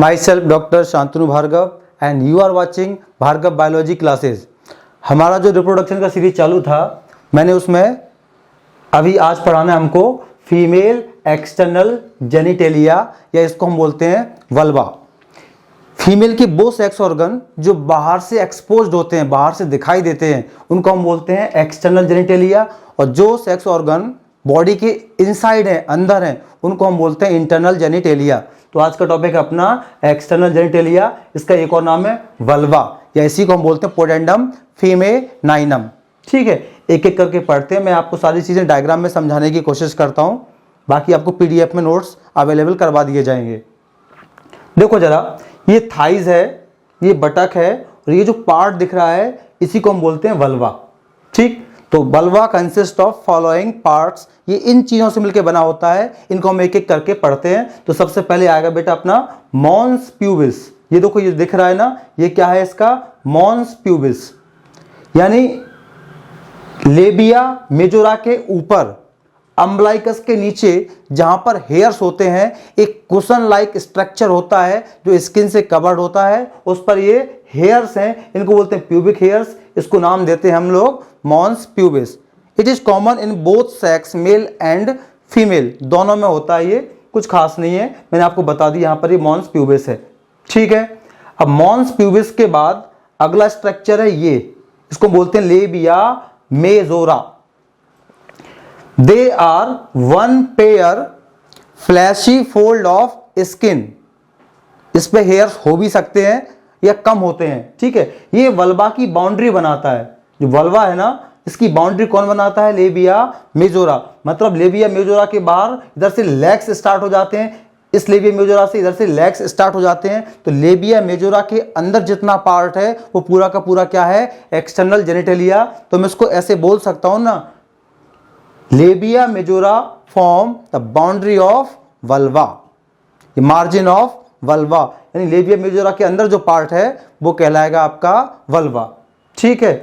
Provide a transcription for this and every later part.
Myself Dr. Shantanu Bhargav and you are watching Bhargav Biology Classes। हमारा जो reproduction का series चालू था, मैंने उसमें अभी आज पढ़ाना है हमको फीमेल एक्सटर्नल जेनिटेलिया या इसको हम बोलते हैं वल्वा। फीमेल की वो सेक्स ऑर्गन जो बाहर से एक्सपोज्ड होते हैं, बाहर से दिखाई देते हैं, उनको हम बोलते हैं एक्सटर्नल जेनिटेलिया, और जो सेक्स ऑर्गन बॉडी के इनसाइड है, अंदर है, उनको हम बोलते हैं इंटरनल जेनिटेलिया। तो आज का टॉपिक है अपना एक्सटर्नल जेनिटेलिया, इसका एक और नाम है वल्वा या इसी को हम बोलते हैं पोडेंडम फीमेनाइनम। ठीक है, एक एक करके पढ़ते हैं। मैं आपको सारी चीजें डायग्राम में समझाने की कोशिश करता हूं, बाकी आपको पीडीएफ में नोट्स अवेलेबल करवा दिए जाएंगे। देखो जरा, ये थाइज है, ये बटक है, और ये जो पार्ट दिख रहा है इसी को हम बोलते हैं वल्वा। ठीक, तो vulva consist of following parts, ये इन चीजों से मिलकर बना होता है। इनको हम एक एक करके पढ़ते हैं। तो सबसे पहले आएगा बेटा अपना मॉन्स प्यूबिस। ये देखो, ये दिख रहा है ना, ये क्या है इसका मॉन्स प्यूबिस, यानी लेबिया मेजोरा के ऊपर अम्बलाइकस के नीचे जहां पर हेयर्स होते हैं, एक कुशन लाइक स्ट्रक्चर होता है जो स्किन से कवर्ड होता है, उस पर ये हेयर्स हैं, इनको बोलते हैं प्यूबिक हेयर्स। इसको नाम देते हैं हम लोग mons pubis. It is common in both sex, male and female, दोनों में होता है। ये कुछ खास नहीं है, मैंने आपको बता दी, यहां पर ये मॉन्स प्यूबिस है। ठीक है, अब मॉन्स प्यूबिस के बाद अगला स्ट्रक्चर है ये, इसको बोलते हैं labia majora. They are one pair fleshy fold of skin। इस पे हेयर्स हो भी सकते हैं या कम होते हैं। ठीक है, ये वल्वा की बाउंड्री बनाता है। जो वल्वा है ना, इसकी बाउंड्री कौन बनाता है? Labia majora. मतलब लेबिया मेजोरा के बाहर इधर से लेग्स स्टार्ट हो जाते हैं, इस लेबिया मेजोरा से इधर से लेग्स स्टार्ट हो जाते हैं। तो लेबिया मेजोरा के अंदर जितना पार्ट है वो पूरा का पूरा क्या है? External genitalia. तो मैं इसको ऐसे बोल सकता हूं ना, labia majora form the boundary of vulva, margin of vulva, यानी लेबिया मेजोरा के अंदर जो पार्ट है वो कहलाएगा आपका वल्वा। ठीक है,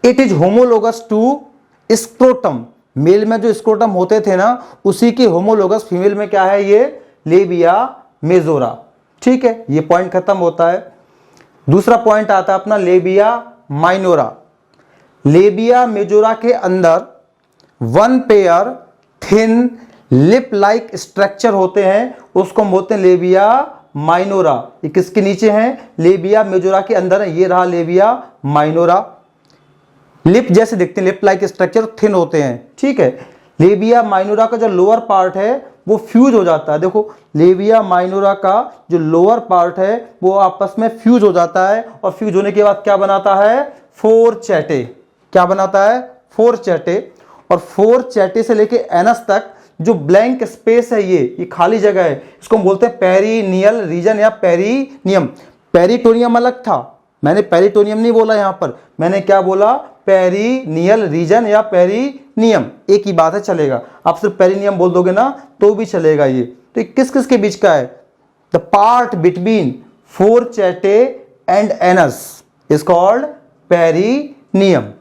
it is homologous to scrotum. Male में जो स्क्रोटम होते थे ना, उसी के होमोलोगस फीमेल में क्या है? ये लेबिया मेजोरा। ठीक है, ये पॉइंट खत्म होता है। दूसरा पॉइंट आता है अपना लेबिया माइनोरा। लेबिया मेजोरा के अंदर one pair thin lip like structure होते हैं, उसको हम बोलते हैं लेबिया माइनोरा। ये किसके नीचे हैं? लेबिया मेजोरा के अंदर है। ये रहा लेबिया माइनोरा। लिप जैसे दिखते हैं, लिप लाइक स्ट्रक्चर, थिन होते हैं। ठीक है, लेबिया माइनोरा का जो लोअर पार्ट है वो फ्यूज हो जाता है। देखो, लेबिया माइनोरा का जो लोअर पार्ट है वो आपस में फ्यूज हो जाता है, और फ्यूज होने के बाद क्या बनाता है? फोर चैटे। क्या बनाता है? फोर चैटे। और फोर चैटे से लेके एनस तक जो ब्लैंक स्पेस है, ये खाली जगह है, इसको हम बोलते हैं पेरिनियल रीजन या पेरिनियम। पेरिटोनियम अलग था, मैंने पेरिटोनियम नहीं बोला यहां पर, मैंने क्या बोला? पेरिनियल रीजन या पेरिनियम, एक ही बात है, चलेगा। आप सिर्फ पेरिनियम बोल दोगे ना तो भी चलेगा। ये तो किस किस के बीच का है? The part between fourchette and anus is called perineum.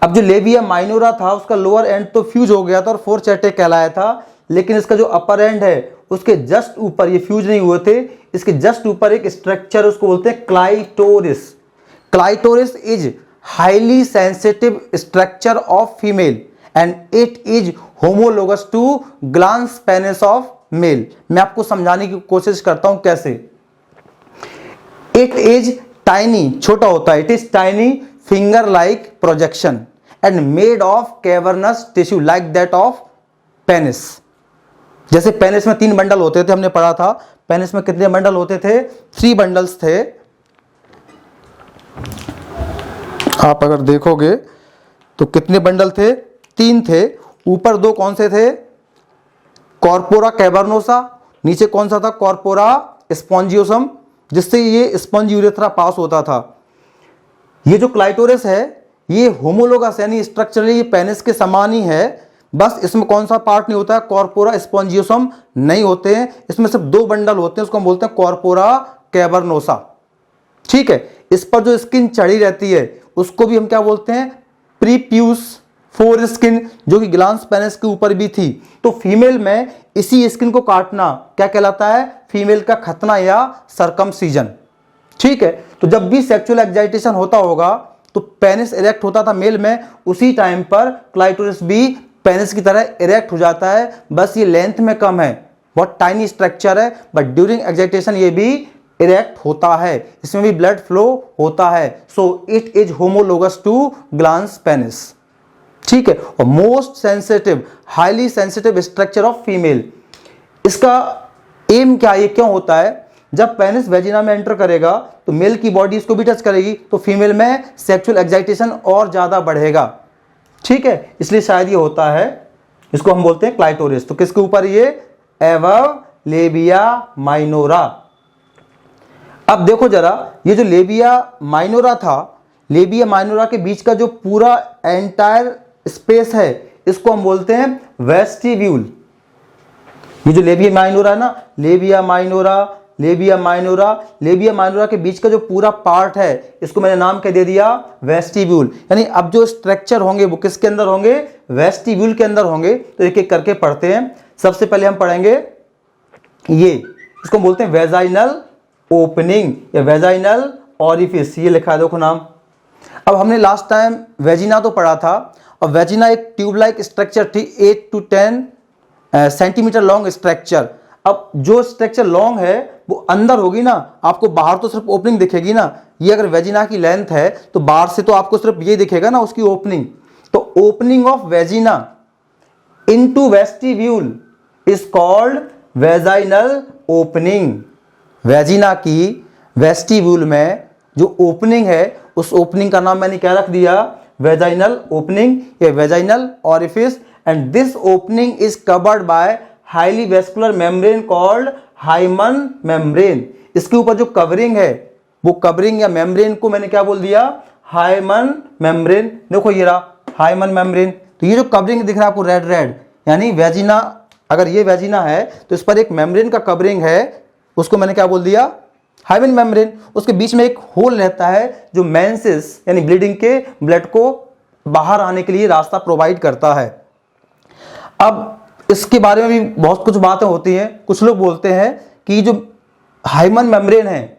अब जो लेबिया माइनोरा था उसका लोअर एंड तो फ्यूज हो गया था और फोर चैटे कहलाया था, लेकिन इसका जो अपर एंड है उसके जस्ट ऊपर, ये फ्यूज नहीं हुए थे, इसके जस्ट ऊपर एक स्ट्रक्चर, उसको बोलते हैं clitoris. Clitoris is highly sensitive structure of female and it is homologous to glans penis of male. मैं आपको समझाने की कोशिश करता हूं कैसे। इट इज टाइनी, छोटा होता है, it is tiny finger like projection and made of cavernous tissue like that of penis. जैसे पेनिस में 3 बंडल होते थे, हमने पढ़ा था। पेनिस में कितने बंडल होते थे? 3 बंडल्स थे। आप अगर देखोगे तो कितने बंडल थे? 3 थे। ऊपर 2 कौन से थे? कॉर्पोरा कैवर्नोसा, नीचे कौन सा था? कॉर्पोरा स्पॉन्जियोसम, जिससे ये स्पंज यूरेथ्रा पास होता था। ये जो क्लाइटोरिस है ये होमोलोगस यानी स्ट्रक्चरली ये पेनिस के समान ही है, बस इसमें कौन सा पार्ट नहीं होता है? कॉर्पोरा स्पॉन्जियोसम नहीं होते हैं। इसमें सिर्फ 2 बंडल होते हैं, उसको हम बोलते हैं कॉर्पोरा कैवर्नोसा। ठीक है, इस पर जो स्किन चढ़ी रहती है उसको भी हम क्या बोलते हैं? प्रीप्यूस फोर स्किन, जो कि ग्लांस पेनिस के ऊपर भी थी। तो फीमेल में इसी स्किन को काटना क्या कहलाता है? फीमेल का खतना या सरकमसीजन। ठीक है, तो जब भी सेक्सुअल एक्साइटेशन होता होगा तो पेनिस इरेक्ट होता था मेल में, उसी टाइम पर क्लाइटोरिस भी पेनिस की तरह इरेक्ट हो जाता है, बस ये लेंथ में कम है, बहुत टाइनी स्ट्रक्चर है, बट ड्यूरिंग एक्साइटेशन ये भी इरेक्ट होता है, इसमें भी ब्लड फ्लो होता है। So it is homologous to glans penis. ठीक है, और most sensitive, highly sensitive structure of female. इसका एम क्या, ये क्यों होता है? जब पेनिस वेजिना में एंटर करेगा तो मेल की बॉडी इसको भी टच करेगी, तो फीमेल में सेक्सुअल एक्साइटेशन और ज्यादा बढ़ेगा। ठीक है, इसलिए शायद ये होता है, इसको हम बोलते हैं क्लाइटोरिस। तो किसके ऊपर? ये एवव लेबिया माइनोरा। अब देखो जरा, ये जो लेबिया माइनोरा था, लेबिया माइनोरा के बीच का जो पूरा एंटायर स्पेस है, इसको हम बोलते हैं वेस्टिब्यूल। ये जो लेबिया माइनोरा है ना, labia minora, labia minora, labia minora के बीच का जो पूरा पार्ट है, इसको मैंने नाम क्या दे दिया? वेस्टिब्यूल। यानी अब जो स्ट्रक्चर होंगे वो किसके अंदर होंगे? वेस्टिब्यूल के अंदर होंगे। तो एक एक करके पढ़ते हैं। सबसे पहले हम पढ़ेंगे ये, इसको बोलते हैं वेजाइनल ओपनिंग या वेजाइनल ऑरिफिस। ये लिखा है देखो नाम। अब हमने लास्ट टाइम वेजिना तो पढ़ा था, और वेजिना एक ट्यूब लाइक स्ट्रक्चर थी, 8 to 10 सेंटीमीटर लॉन्ग स्ट्रक्चर। अब जो स्ट्रक्चर लॉन्ग है वो अंदर होगी ना, आपको बाहर तो सिर्फ ओपनिंग दिखेगी ना। ये अगर वेजिना की लेंथ है तो बाहर से तो आपको सिर्फ ये दिखेगा ना, उसकी ओपनिंग। तो opening of vagina into vestibule is called vaginal opening. Vagina की वेस्टिब्यूल में जो ओपनिंग है, उस ओपनिंग का नाम मैंने क्या रख दिया? वेजाइनल ओपनिंग या vaginal orifice. And this opening is covered by highly vascular membrane called hymen membrane. इसके ऊपर जो कवरिंग है, वो कवरिंग या मेम्ब्रेन को मैंने क्या बोल दिया? Hymen membrane. देखो ये रहा हाइमन मेम्ब्रेन। तो ये जो कवरिंग दिख रहा है आपको रेड रेड, यानी वेजिना, अगर ये वेजिना है तो इस पर एक मेम्ब्रेन का कवरिंग है, उसको मैंने क्या बोल दिया? Hymen membrane. उसके बीच में एक होल रहता है जो मेंसेस यानी ब्लीडिंग के ब्लड को बाहर आने के लिए रास्ता प्रोवाइड करता है। अब इसके बारे में भी बहुत कुछ बातें होती हैं। कुछ लोग बोलते हैं कि जो हाइमन मेम्ब्रेन है,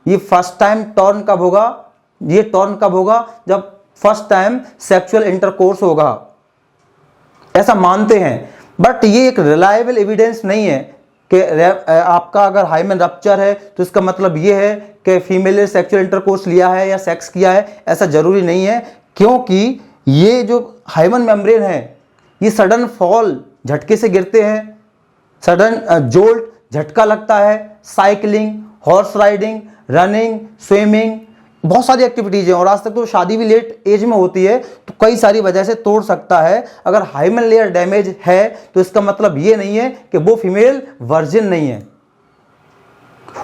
ये फर्स्ट टाइम टर्न कब होगा? ये टर्न कब होगा? जब फर्स्ट टाइम सेक्सुअल इंटरकोर्स होगा, ऐसा मानते हैं। बट ये एक रिलायबल एविडेंस नहीं है कि आपका अगर हाइमन रप्चर है तो इसका मतलब ये है कि फीमेल ने सेक्सुअल इंटरकोर्स लिया है या सेक्स किया है। ऐसा जरूरी नहीं है, क्योंकि ये जो हाइमन मेम्ब्रेन है, ये सडन फॉल, झटके से गिरते हैं, सडन जोल्ट, झटका लगता है, cycling, horse riding, running, swimming, बहुत सारी एक्टिविटीज हैं। और आज तक तो शादी भी लेट एज में होती है, तो कई सारी वजह से तोड़ सकता है। अगर हाइमन लेयर डैमेज है तो इसका मतलब ये नहीं है कि वो फीमेल वर्जिन नहीं है।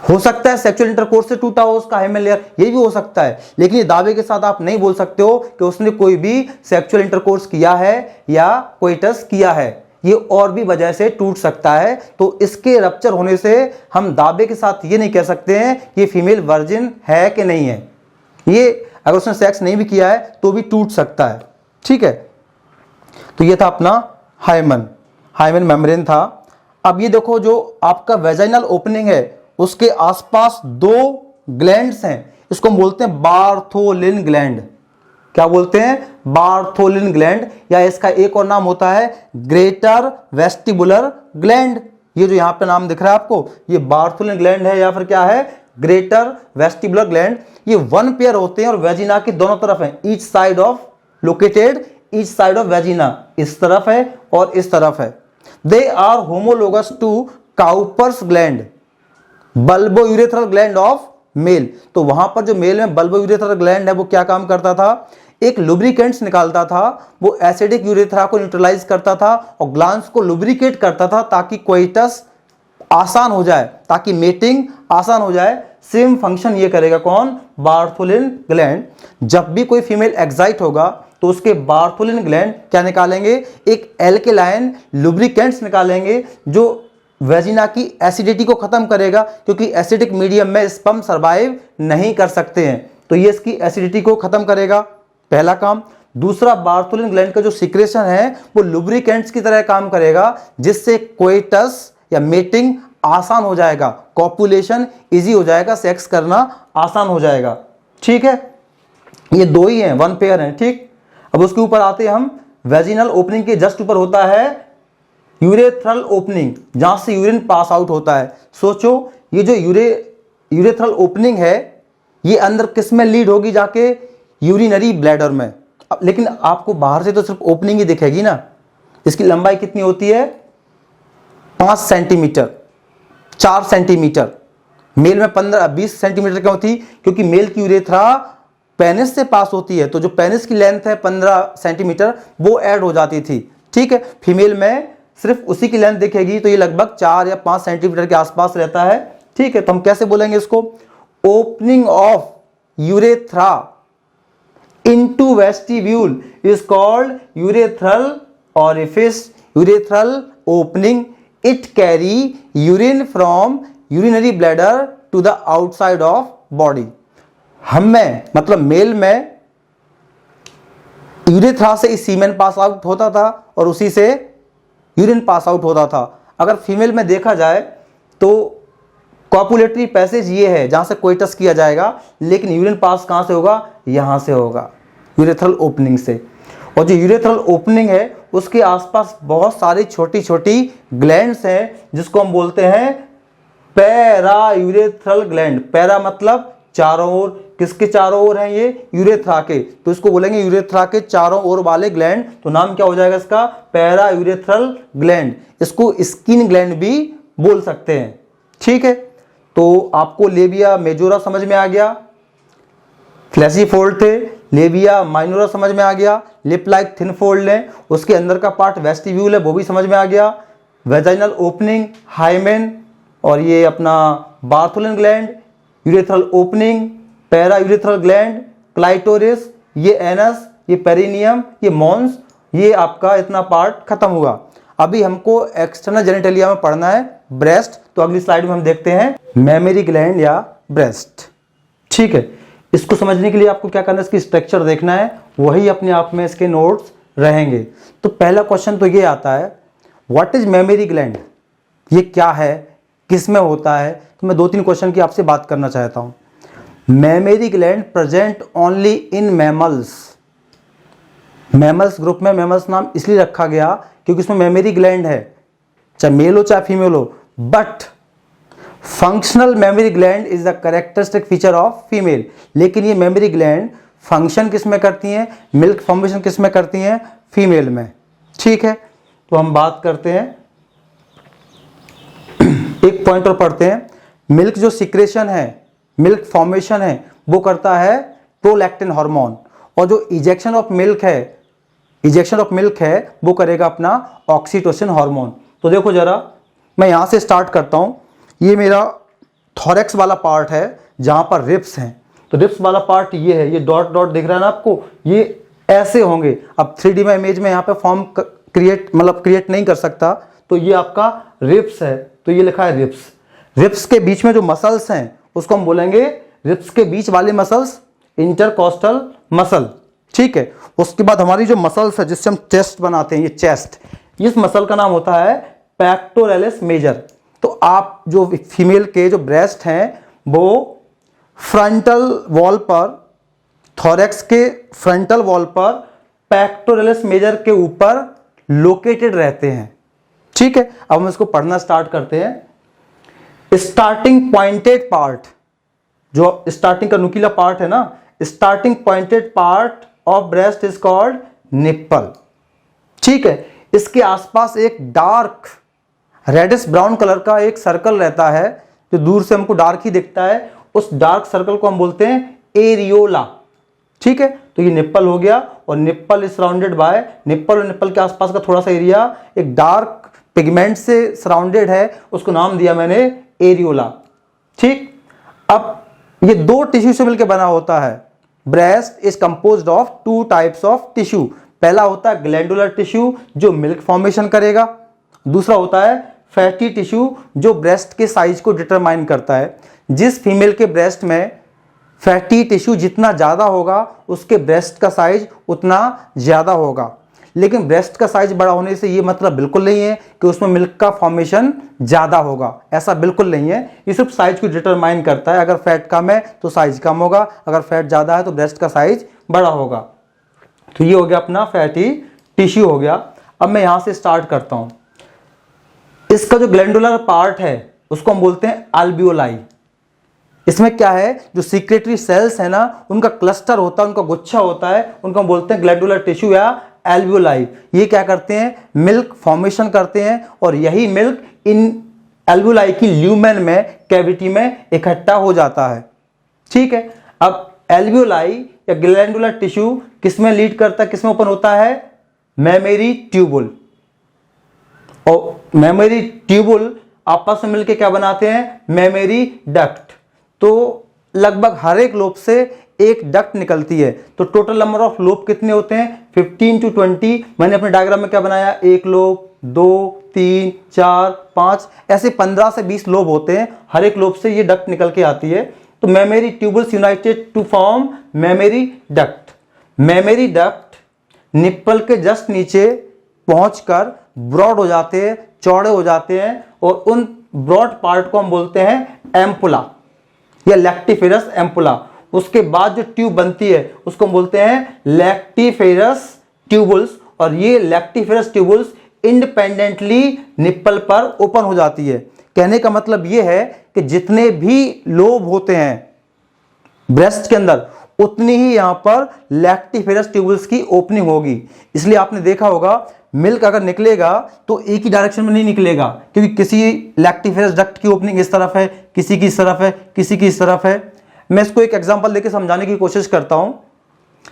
हो सकता है सेक्सुअल इंटरकोर्स से टूटा हो उसका हाइमन लेयर, ये भी हो सकता है। लेकिन ये दावे के साथ आप नहीं बोल सकते हो कि उसने कोई भी सेक्सुअल इंटरकोर्स किया है या कोइटस किया है। ये और भी वजह से टूट सकता है। तो इसके रप्चर होने से हम दावे के साथ ये नहीं कह सकते हैं कि ये फीमेल वर्जिन है कि नहीं है। ये अगर उसने सेक्स नहीं भी किया है तो भी टूट सकता है। ठीक है, तो ये था अपना हाइमन मेम्ब्रेन था। अब ये देखो, जो आपका वेजाइनल ओपनिंग है उसके आसपास दो ग्लैंड्स हैं, इसको हम बोलते हैं बार्थोलिन ग्लैंड। क्या बोलते हैं? बार्थोलिन ग्लैंड, या इसका एक और नाम होता है ग्रेटर वेस्टिबुलर ग्लैंड। ये जो यहां पे नाम दिख रहा है आपको, ये बार्थोलिन ग्लैंड है या फिर क्या है? Greater vestibular gland. ये वन पेयर होते हैं और वेजिना की दोनों तरफ है, each side of located, each side of vagina, इस तरफ है और इस तरफ है। They are homologous to Cowper's gland, bulbourethral gland of male. तो वहां पर जो मेल में बल्बोयूरेथ्रल ग्लैंड है वो क्या काम करता था? एक लुब्रिकेंट्स निकालता था, वो एसिडिक यूरेथ्रा को न्यूट्रलाइज करता था और ग्लांस को लुब्रिकेट करता था ताकि कोइटस आसान हो जाए, ताकि मेटिंग आसान हो जाए। सेम फंक्शन ये करेगा कौन? Bartholin gland. जब भी कोई फीमेल एक्साइट होगा तो उसके बार्थोलिन ग्लैंड क्या निकालेंगे? एक एल्केलाइन लुब्रिकेंट्स निकालेंगे जो वेजिना की एसिडिटी को खत्म करेगा, क्योंकि एसिडिक मीडियम में स्पर्म सर्वाइव नहीं कर सकते हैं। तो ये इसकी एसिडिटी को खत्म करेगा, पहला काम। दूसरा, बार्थोलिन ग्लैंड का जो सिक्रेशन है वो लुब्रिकेंट्स की तरह काम करेगा, जिससे कोइटस या मेटिंग आसान हो जाएगा, कॉपुलेशन इजी हो जाएगा, सेक्स करना आसान हो जाएगा। ठीक है, ये दो ही हैं, वन पेयर हैं। ठीक, अब उसके ऊपर आते हैं हम। वेजिनल ओपनिंग के जस्ट ऊपर होता है यूरेथ्रल ओपनिंग, जहां से यूरिन पास आउट होता है। सोचो, ये जो यूरेथ्रल ओपनिंग है ये अंदर किस में लीड होगी, जाके यूरिनरी ब्लैडर में। लेकिन आपको बाहर से तो सिर्फ ओपनिंग ही दिखेगी ना। इसकी लंबाई कितनी होती है? 5 सेंटीमीटर, 4 सेंटीमीटर। मेल में 15-20 सेंटीमीटर क्यों होती? क्योंकि मेल की यूरेथ्रा पेनिस से पास होती है, तो जो पेनिस की लेंथ है 15 सेंटीमीटर वो ऐड हो जाती थी। ठीक है, फीमेल में सिर्फ उसी की लेंथ दिखेगी, तो ये लगभग 4 या 5 सेंटीमीटर के आसपास रहता है। ठीक है, तो हम कैसे बोलेंगे इसको? Opening of urethra into vestibule is called urethral orifice, urethral opening. It carry urine from urinary bladder to the outside of body. हम में मतलब मेल में यूरेथ्रा से सीमेन पास आउट होता था और उसी से यूरिन पास आउट होता था। अगर फीमेल में देखा जाए तो कॉपुलेटरी पैसेज ये है जहां से कोइटस किया जाएगा, लेकिन यूरिन पास कहां से होगा? यहां से होगा, यूरेथ्रल ओपनिंग से। और जो यूरेथ्रल ओपनिंग है उसके आसपास बहुत सारी छोटी छोटी ग्लैंड्स हैं, जिसको हम बोलते हैं पैरा यूरेथ्रल ग्लैंड। पैरा मतलब चारों ओर। किसके चारों ओर हैं ये? यूरेथ्रा के। तो इसको बोलेंगे यूरेथ्रा के चारों ओर वाले ग्लैंड। तो नाम क्या हो जाएगा इसका? Para urethral gland. इसको स्किन ग्लैंड भी बोल सकते हैं। ठीक है, तो आपको लेबिया मेजोरा समझ में आ गया, फ्लैशी फोल्ड थे, लेबिया माइनोरा समझ में आ गया, लिप लाइक थिन फोल्ड है, उसके अंदर का पार्ट वेस्टिब्यूल है वो भी समझ में आ गया, वेजाइनल ओपनिंग, हाइमेन, और ये अपना Bartholin gland, urethral opening, para urethral gland, clitoris, ये एनस, ये पेरिनियम, ये मॉन्स, ये आपका इतना पार्ट खत्म हुआ। अभी हमको एक्सटर्नल जेनिटेलिया में पढ़ना है ब्रेस्ट। तो अगली स्लाइड में हम देखते हैं मेमरी ग्लैंड या ब्रेस्ट। ठीक है, इसको समझने के लिए आपको क्या करना है? इसकी स्ट्रक्चर देखना है, वही अपने आप में इसके नोट्स रहेंगे। तो पहला क्वेश्चन तो ये आता है, व्हाट इज मेमरी ग्लैंड? ये क्या है, किस में होता है? तो मैं 2-3 क्वेश्चन की आपसे बात करना चाहता हूँ। Mammary gland present only in mammals. Mammals group में मैमल्स नाम इसलिए रखा गया क्योंकि इसमें मेमरी ग्लैंड है, चाहे मेल हो चाहे फीमेल हो। But functional mammary gland is the characteristic feature of female. लेकिन ये मेमरी ग्लैंड फंक्शन किस में करती हैं? मिल्क फॉर्मेशन किस में करती हैं? फीमेल में। ठीक है, तो हम बात करते हैं, एक पॉइंट और पढ़ते हैं। मिल्क जो सिक्रेशन है, मिल्क फॉर्मेशन है, वो करता है प्रोलैक्टिन हार्मोन, और जो इजेक्शन ऑफ मिल्क है वो करेगा अपना ऑक्सीटोसिन हार्मोन। तो देखो जरा, मैं यहां से स्टार्ट करता हूं। ये मेरा थोरैक्स वाला पार्ट है जहां पर रिब्स हैं। तो रिब्स वाला पार्ट ये है, ये डॉट डॉट दिख रहा है ना आपको, ये ऐसे होंगे। अब 3D में इमेज में यहाँ पे फॉर्म क्रिएट नहीं कर सकता, तो ये आपका रिब्स है, तो ये लिखा है रिब्स। रिब्स के बीच में जो मसल्स हैं उसको हम बोलेंगे, रिब्स के बीच वाले मसल्स इंटरकॉस्टल मसल। ठीक है, उसके बाद हमारी जो मसल्स है जिससे हम चेस्ट बनाते हैं, ये चेस्ट, इस मसल का नाम होता है पेक्टोरलिस मेजर। तो आप जो फीमेल के जो ब्रेस्ट हैं वो फ्रंटल वॉल पर, थोरैक्स के फ्रंटल वॉल पर पेक्टोरलिस मेजर के ऊपर लोकेटेड रहते हैं। ठीक है, अब हम इसको पढ़ना स्टार्ट करते हैं। स्टार्टिंग पॉइंटेड पार्ट, जो स्टार्टिंग का नुकीला पार्ट है ना, starting pointed part of breast is called nipple. ठीक है, इसके आसपास एक डार्क रेडिश ब्राउन कलर का एक सर्कल रहता है, जो दूर से हमको डार्क ही दिखता है। उस डार्क सर्कल को हम बोलते हैं एरियोला। ठीक है, तो ये निप्पल हो गया, और nipple is surrounded by, nipple और निप्पल के आसपास का थोड़ा सा एरिया एक डार्क पिगमेंट से सराउंडेड है, उसको नाम दिया मैंने एरियोला। ठीक, अब ये 2 टिश्यू से मिलकर बना होता है। Breast is composed of 2 types of tissue. पहला होता है ग्लैंडुलर टिश्यू जो मिल्क फॉर्मेशन करेगा, दूसरा होता है फैटी टिश्यू जो ब्रेस्ट के साइज को डिटरमाइन करता है। जिस फीमेल के ब्रेस्ट में फैटी टिश्यू जितना ज़्यादा होगा उसके ब्रेस्ट का साइज उतना ज़्यादा होगा। लेकिन ब्रेस्ट का साइज बड़ा होने से ये मतलब बिल्कुल नहीं है कि उसमें मिल्क का फॉर्मेशन ज़्यादा होगा, ऐसा बिल्कुल नहीं है। ये सिर्फ साइज को डिटरमाइन करता है। अगर फैट कम है तो साइज कम होगा, अगर फैट ज़्यादा है तो ब्रेस्ट का साइज बड़ा होगा। तो ये हो गया अपना फैटी टिश्यू हो गया। अब मैं यहाँ से स्टार्ट करता हूँ। इसका जो ग्लैंडुलर पार्ट है उसको हम बोलते हैं अल्वियोलाई। इसमें क्या है, जो सीक्रेटरी सेल्स है ना, उनका क्लस्टर होता है, उनका गुच्छा होता है, उनको हम बोलते हैं ग्लैंडुलर टिश्यू या एल्वियोलाई। ये क्या करते हैं, मिल्क फॉर्मेशन करते हैं और यही मिल्क इन एल्वियोलाई की ल्यूमेन में कैविटी में इकट्ठा हो जाता है। ठीक है, अब एल्वियोलाई या ग्लैंडुलर टिश्यू किसमें लीड करता है, किसमें ओपन होता है, मेमोरी ट्यूबुल। और मेमोरी ट्यूबुल आपस में मिलकर क्या बनाते हैं, मेमोरी डक्ट। तो लगभग हर एक लोब से एक डक्ट निकलती है। तो टोटल नंबर ऑफ लोब कितने होते हैं, 15 to 20। मैंने अपने डायग्राम में क्या बनाया, एक लोब, 2, 3, 4, 5, ऐसे 15 से 20 लोब होते हैं। हर एक लोब से ये डक्ट निकल के आती है। तो mammary tubules united to form mammary duct. Mammary duct nipple के जस्ट नीचे पहुंचकर ब्रॉड हो जाते हैं, चौड़े हो जाते हैं, और उन ब्रॉड पार्ट को हम बोलते हैं एम्पुला या लैक्टिफेरस एम्पुला। उसके बाद जो ट्यूब बनती है उसको हम बोलते हैं लैक्टिफेरस ट्यूबुल्स। और ये लैक्टिफेरस ट्यूबुल्स इंडिपेंडेंटली निप्पल पर ओपन हो जाती है। कहने का मतलब ये है कि जितने भी लोब होते हैं ब्रेस्ट के अंदर, उतनी ही यहां पर लैक्टिफेरस ट्यूबुल्स की ओपनिंग होगी। इसलिए आपने देखा होगा मिल्क अगर निकलेगा तो एक ही डायरेक्शन में नहीं निकलेगा, क्योंकि किसी लैक्टिफेरस डक्ट की ओपनिंग इस तरफ है, किसी की इस तरफ है, किसी की इस तरफ है। मैं इसको एक एग्जांपल देके समझाने की कोशिश करता हूं।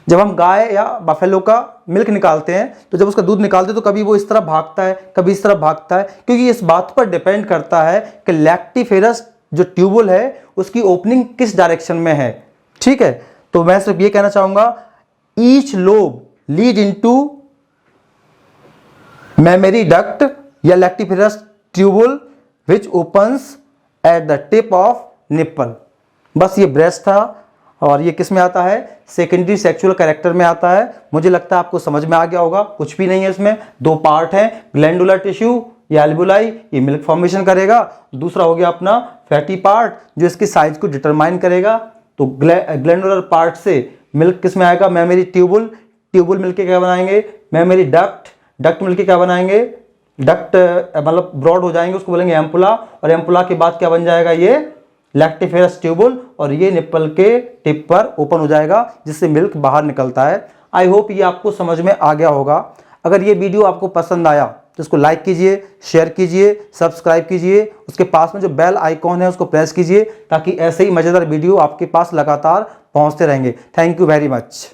जब हम गाय या बफेलो का मिल्क निकालते हैं तो जब उसका दूध निकालते हैं तो कभी वो इस तरफ भागता है, कभी इस तरफ भागता है, क्योंकि इस बात पर डिपेंड करता है कि लैक्टिफेरस जो ट्यूबुल है उसकी ओपनिंग किस डायरेक्शन में है। ठीक है, तो मैं सिर्फ ये कहना चाहूंगा, each lobe lead into mammary duct या lactiferous tubule which opens at the tip of nipple. बस ये ब्रेस्ट था और ये किस में आता है, सेकेंडरी सेक्सुअल कैरेक्टर में आता है। मुझे लगता है आपको समझ में आ गया होगा। कुछ भी नहीं है इसमें, दो पार्ट हैं, ग्लैंडुलर टिश्यू या एल्वियोलाई, ये मिल्क फॉर्मेशन करेगा। दूसरा हो गया अपना फैटी पार्ट जो इसकी साइज को डिटरमाइन करेगा। तो ग्लैंडुलर पार्ट से मिल्क किस में आएगा, मेमोरी ट्यूबुल। ट्यूबुल मिलके क्या बनाएंगे, मेमोरी डक्ट। डक्ट मिलके क्या बनाएंगे, डक्ट मतलब ब्रॉड हो जाएंगे, उसको बोलेंगे एम्पुला। और एम्पुला के बाद क्या बन जाएगा, ये लैक्टिफेरस ट्यूबुल, और ये निप्पल के टिप पर ओपन हो जाएगा जिससे मिल्क बाहर निकलता है। आई होप ये आपको समझ में आ गया होगा। अगर ये वीडियो आपको पसंद आया तो इसको लाइक कीजिए, शेयर कीजिए, सब्सक्राइब कीजिए। उसके पास में जो बेल आइकॉन है उसको प्रेस कीजिए ताकि ऐसे ही मज़ेदार वीडियो आपके पास लगातार पहुंचते रहेंगे। Thank you very much.